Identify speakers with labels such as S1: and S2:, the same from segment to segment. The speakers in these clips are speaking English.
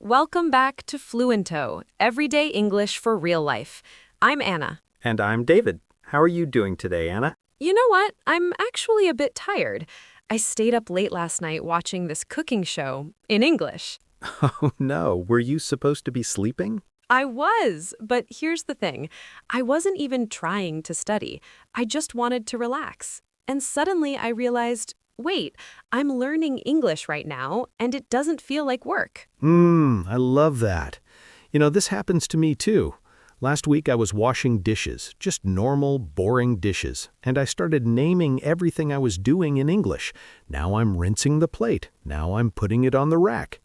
S1: Welcome back to Fluento, Everyday English for Real Life. I'm Anna.
S2: And I'm David. How are you doing today, Anna?
S1: You know what? I'm actually a bit tired. I stayed up late last night watching this cooking show in English.
S2: Oh no, were you supposed to be sleeping?
S1: I was, but here's the thing. I wasn't even trying to study. I just wanted to relax. And suddenly I realized, wait, I'm learning English right now, and it doesn't feel like work.
S2: I love that. This happens to me too. Last week I was washing dishes, just normal, boring dishes, and I started naming everything I was doing in English. Now I'm rinsing the plate. Now I'm putting it on the rack.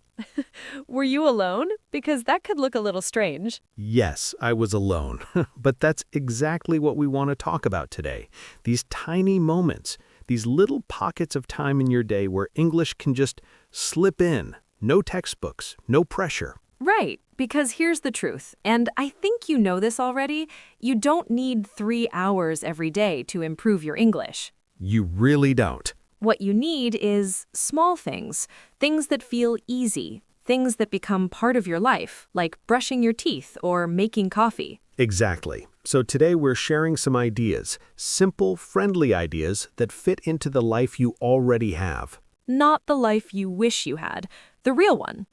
S1: Were you alone? Because that could look a little strange.
S2: Yes, I was alone. But that's exactly what we want to talk about today. These tiny moments, these little pockets of time in your day where English can just slip in. No textbooks, no pressure.
S1: Right, because here's the truth, and I think you know this already, you don't need 3 hours every day to improve your English.
S2: You really don't.
S1: What you need is small things, things that feel easy, things that become part of your life, like brushing your teeth or making coffee.
S2: Exactly. So today we're sharing some ideas, simple, friendly ideas that fit into the life you already have.
S1: Not the life you wish you had, the real one.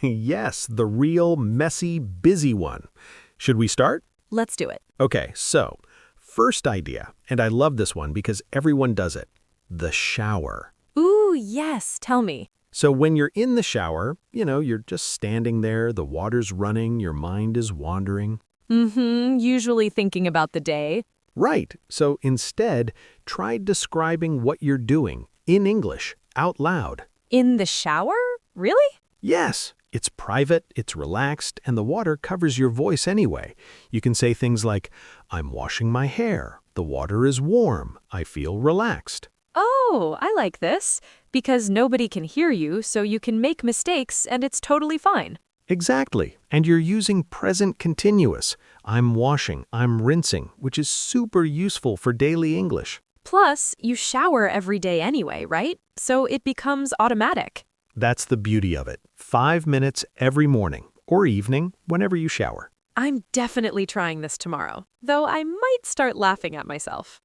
S2: Yes, the real, messy, busy one. Should we start?
S1: Let's do it.
S2: Okay, so first idea, and I love this one because everyone does it, the shower.
S1: Ooh, yes, tell me.
S2: So when you're in the shower, you're just standing there, the water's running, your mind is wandering.
S1: Usually thinking about the day.
S2: Right, so instead, try describing what you're doing in English, out loud.
S1: In the shower? Really?
S2: Yes, it's private, it's relaxed, and the water covers your voice anyway. You can say things like, I'm washing my hair, the water is warm, I feel relaxed.
S1: Oh, I like this. Because nobody can hear you, so you can make mistakes and it's totally fine.
S2: Exactly, and you're using present continuous. I'm washing, I'm rinsing, which is super useful for daily English.
S1: Plus, you shower every day anyway, right? So it becomes automatic.
S2: That's the beauty of it. 5 minutes every morning or evening, whenever you shower.
S1: I'm definitely trying this tomorrow, though I might start laughing at myself.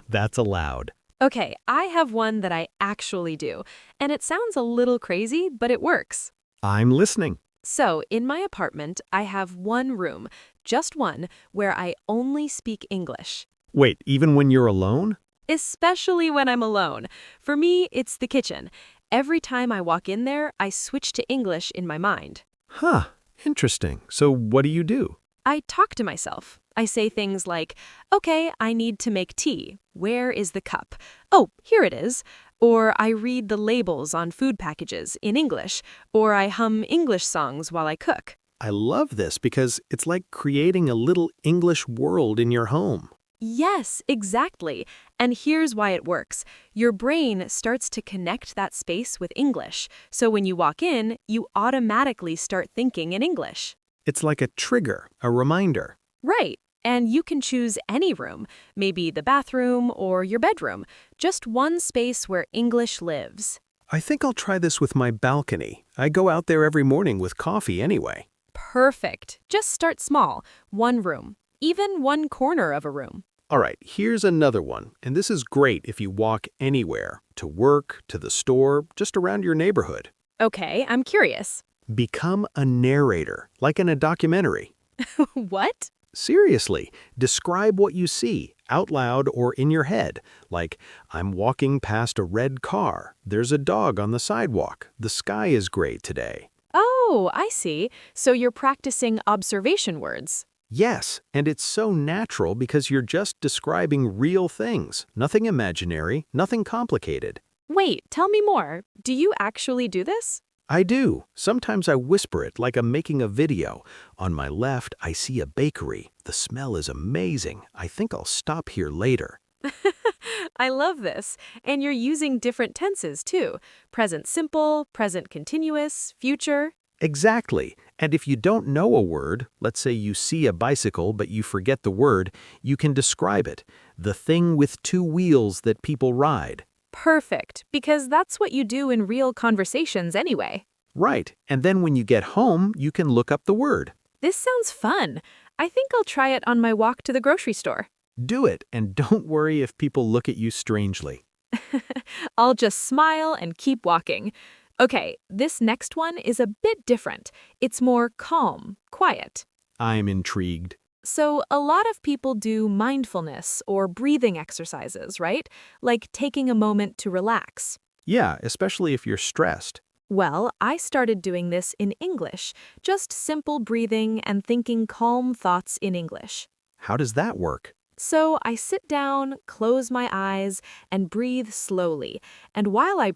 S2: That's allowed.
S1: Okay, I have one that I actually do, and it sounds a little crazy, but it works.
S2: I'm listening.
S1: So, in my apartment, I have one room, just one, where I only speak English.
S2: Wait, even when you're alone?
S1: Especially when I'm alone. For me, it's the kitchen. Every time I walk in there, I switch to English in my mind.
S2: Huh, interesting. So what do you do?
S1: I talk to myself. I say things like, okay, I need to make tea. Where is the cup? Oh, here it is. Or I read the labels on food packages in English. Or I hum English songs while I cook.
S2: I love this because it's like creating a little English world in your home.
S1: Yes, exactly. And here's why it works. Your brain starts to connect that space with English. So when you walk in, you automatically start thinking in English.
S2: It's like a trigger, a reminder.
S1: Right. And you can choose any room, maybe the bathroom or your bedroom, just one space where English lives.
S2: I think I'll try this with my balcony. I go out there every morning with coffee anyway.
S1: Perfect. Just start small, one room, even one corner of a room.
S2: All right, here's another one, and this is great if you walk anywhere, to work, to the store, just around your neighborhood.
S1: Okay, I'm curious.
S2: Become a narrator, like in a documentary.
S1: What?
S2: Seriously, describe what you see, out loud or in your head, like, I'm walking past a red car, there's a dog on the sidewalk, the sky is gray today.
S1: Oh, I see. So you're practicing observation words.
S2: Yes, and it's so natural because you're just describing real things, nothing imaginary, nothing complicated.
S1: Wait, tell me more. Do you actually do this?
S2: I do. Sometimes I whisper it like I'm making a video. On my left, I see a bakery. The smell is amazing. I think I'll stop here later.
S1: I love this. And you're using different tenses too. Present simple, present continuous, future.
S2: Exactly. And if you don't know a word, let's say you see a bicycle but you forget the word, you can describe it. The thing with 2 wheels that people ride.
S1: Perfect, because that's what you do in real conversations anyway.
S2: Right, and then when you get home, you can look up the word.
S1: This sounds fun. I think I'll try it on my walk to the grocery store.
S2: Do it, and don't worry if people look at you strangely.
S1: I'll just smile and keep walking. Okay, this next one is a bit different. It's more calm, quiet.
S2: I'm intrigued.
S1: So, a lot of people do mindfulness or breathing exercises, right? Like taking a moment to relax.
S2: Yeah, especially if you're stressed.
S1: Well, I started doing this in English, just simple breathing and thinking calm thoughts in English.
S2: How does that work?
S1: So I sit down, close my eyes, and breathe slowly. And while I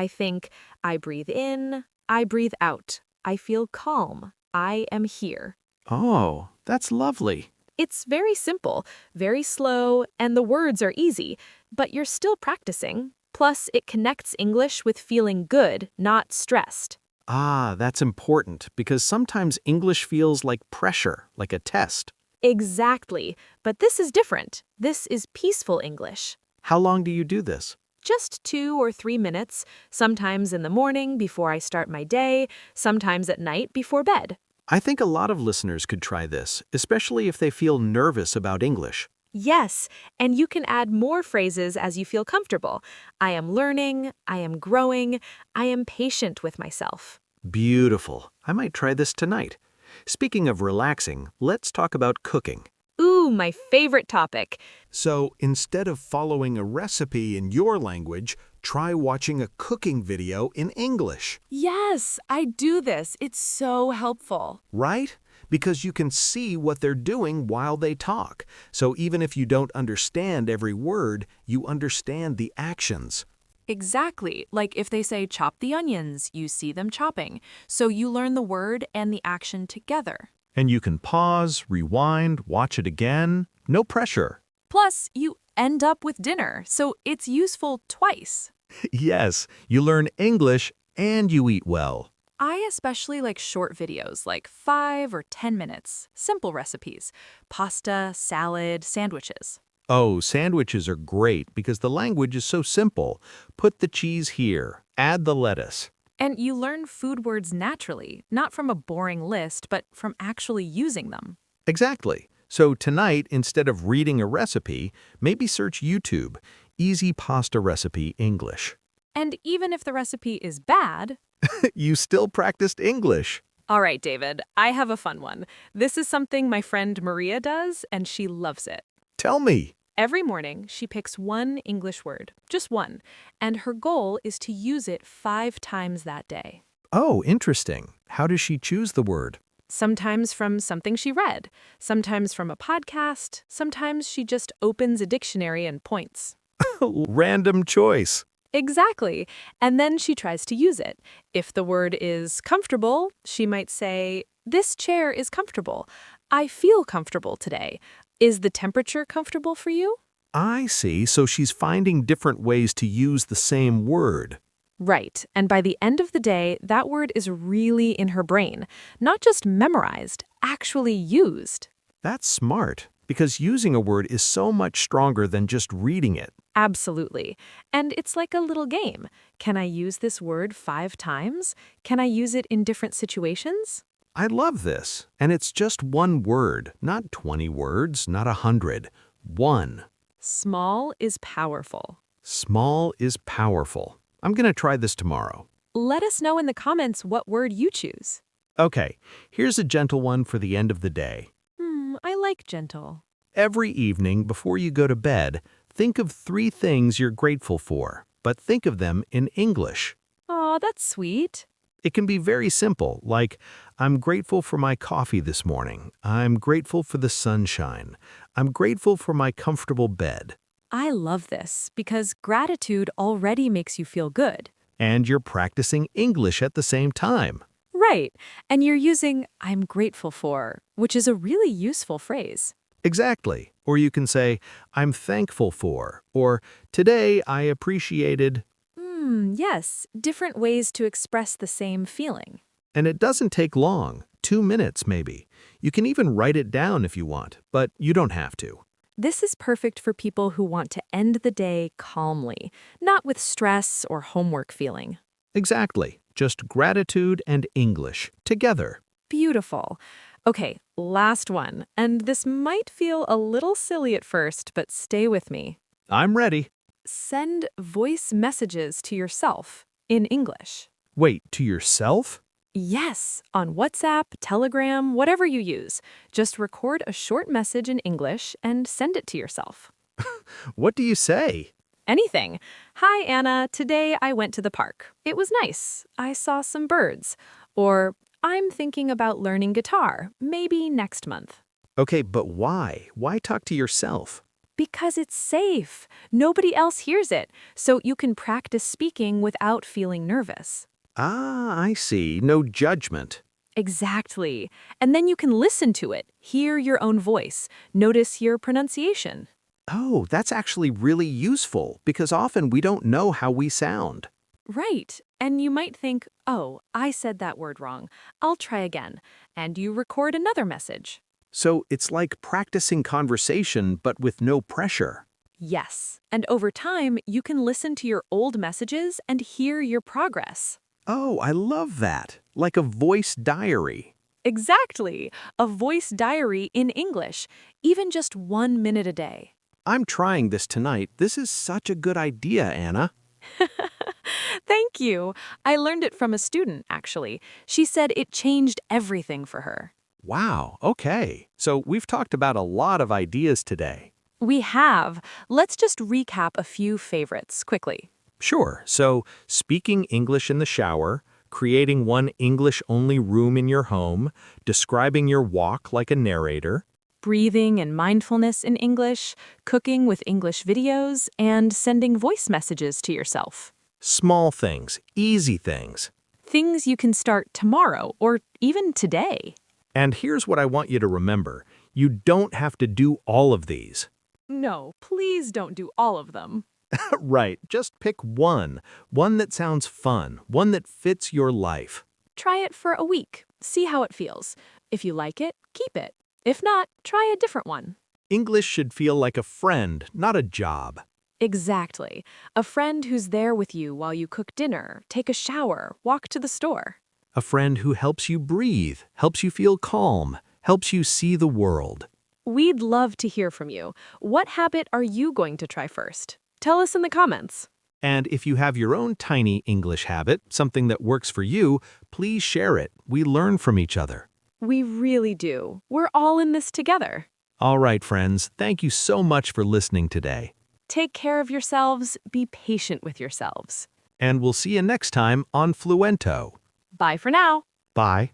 S1: think, I breathe in, I breathe out. I feel calm. I am here.
S2: Oh, that's lovely.
S1: It's very simple, very slow, and the words are easy, but you're still practicing. Plus, it connects English with feeling good, not stressed.
S2: Ah, that's important because sometimes English feels like pressure, like a test.
S1: Exactly, but this is different. This is peaceful English.
S2: How long do you do this?
S1: Just 2 or 3 minutes, sometimes in the morning before I start my day, sometimes at night before bed.
S2: I think a lot of listeners could try this, especially if they feel nervous about English.
S1: Yes, and you can add more phrases as you feel comfortable. I am learning, I am growing, I am patient with myself.
S2: Beautiful. I might try this tonight. Speaking of relaxing, let's talk about cooking.
S1: Ooh, my favorite topic.
S2: So instead of following a recipe in your language, try watching a cooking video in English.
S1: Yes, I do this. It's so helpful.
S2: Right? Because you can see what they're doing while they talk. So even if you don't understand every word, you understand the actions.
S1: Exactly. Like if they say chop the onions, you see them chopping. So you learn the word and the action together.
S2: And you can pause, rewind, watch it again. No pressure.
S1: Plus, you end up with dinner, so it's useful twice.
S2: Yes, you learn English and you eat well.
S1: I especially like short videos, like 5 or 10 minutes. Simple recipes. Pasta, salad, sandwiches.
S2: Oh, sandwiches are great because the language is so simple. Put the cheese here. Add the lettuce.
S1: And you learn food words naturally, not from a boring list, but from actually using them.
S2: Exactly. So tonight, instead of reading a recipe, maybe search YouTube, Easy Pasta Recipe English.
S1: And even if the recipe is bad...
S2: You still practiced English.
S1: All right, David, I have a fun one. This is something my friend Maria does, and she loves it.
S2: Tell me.
S1: Every morning, she picks one English word, just one, and her goal is to use it 5 times that day.
S2: Oh, interesting. How does she choose the word?
S1: Sometimes from something she read, sometimes from a podcast, sometimes she just opens a dictionary and points.
S2: Random choice.
S1: Exactly. And then she tries to use it. If the word is comfortable, she might say, "This chair is comfortable. I feel comfortable today. Is the temperature comfortable for you?"
S2: I see. So she's finding different ways to use the same word.
S1: Right. And by the end of the day, that word is really in her brain. Not just memorized, actually used.
S2: That's smart, because using a word is so much stronger than just reading it.
S1: Absolutely. And it's like a little game. Can I use this word 5 times? Can I use it in different situations?
S2: I love this. And it's just one word, not 20 words, not 100. One.
S1: Small is powerful.
S2: Small is powerful. I'm going to try this tomorrow.
S1: Let us know in the comments what word you choose.
S2: Okay, here's a gentle one for the end of the day.
S1: I like gentle.
S2: Every evening before you go to bed, think of 3 things you're grateful for, but think of them in English.
S1: Aw, that's sweet.
S2: It can be very simple, like, I'm grateful for my coffee this morning. I'm grateful for the sunshine. I'm grateful for my comfortable bed.
S1: I love this because gratitude already makes you feel good.
S2: And you're practicing English at the same time.
S1: Right. And you're using I'm grateful for, which is a really useful phrase.
S2: Exactly. Or you can say, I'm thankful for, or today I appreciated.
S1: Yes, different ways to express the same feeling.
S2: And it doesn't take long, 2 minutes maybe. You can even write it down if you want, but you don't have to.
S1: This is perfect for people who want to end the day calmly, not with stress or homework feeling.
S2: Exactly. Just gratitude and English, together.
S1: Beautiful. Okay, last one. And this might feel a little silly at first, but stay with me.
S2: I'm ready.
S1: Send voice messages to yourself in English.
S2: Wait, to yourself?
S1: Yes, on WhatsApp, Telegram, whatever you use. Just record a short message in English and send it to yourself.
S2: What do you say?
S1: Anything. Hi, Anna. Today I went to the park. It was nice. I saw some birds. Or, I'm thinking about learning guitar. Maybe next month.
S2: Okay, but why? Why talk to yourself?
S1: Because it's safe. Nobody else hears it, so you can practice speaking without feeling nervous.
S2: Ah, I see. No judgment.
S1: Exactly. And then you can listen to it, hear your own voice, notice your pronunciation.
S2: Oh, that's actually really useful because often we don't know how we sound.
S1: Right. And you might think, oh, I said that word wrong. I'll try again. And you record another message.
S2: So it's like practicing conversation but with no pressure.
S1: Yes. And over time, you can listen to your old messages and hear your progress.
S2: Oh, I love that. Like a voice diary.
S1: Exactly. A voice diary in English, even just 1 minute a day.
S2: I'm trying this tonight. This is such a good idea, Anna.
S1: Thank you. I learned it from a student, actually. She said it changed everything for her.
S2: Wow, okay. So we've talked about a lot of ideas today.
S1: We have. Let's just recap a few favorites quickly.
S2: Sure, so speaking English in the shower, creating one English-only room in your home, describing your walk like a narrator,
S1: Breathing and mindfulness in English, cooking with English videos, and sending voice messages to yourself.
S2: small things, easy things.
S1: Things you can start tomorrow or even today.
S2: And here's what I want you to remember. You don't have to do all of these.
S1: No, please don't do all of them.
S2: Right, just pick one that sounds fun, one that fits your life.
S1: Try it for a week. See how it feels. If you like it, keep it. If not, try a different one.
S2: English should feel like a friend, not a job.
S1: Exactly. A friend who's there with you while you cook dinner, take a shower, walk to the store.
S2: A friend who helps you breathe, helps you feel calm, helps you see the world.
S1: We'd love to hear from you. What habit are you going to try first? Tell us in the comments.
S2: And if you have your own tiny English habit, something that works for you, please share it. We learn from each other.
S1: We really do. We're all in this together.
S2: All right, friends, thank you so much for listening today.
S1: Take care of yourselves. Be patient with yourselves.
S2: And we'll see you next time on Fluento.
S1: Bye for now.
S2: Bye.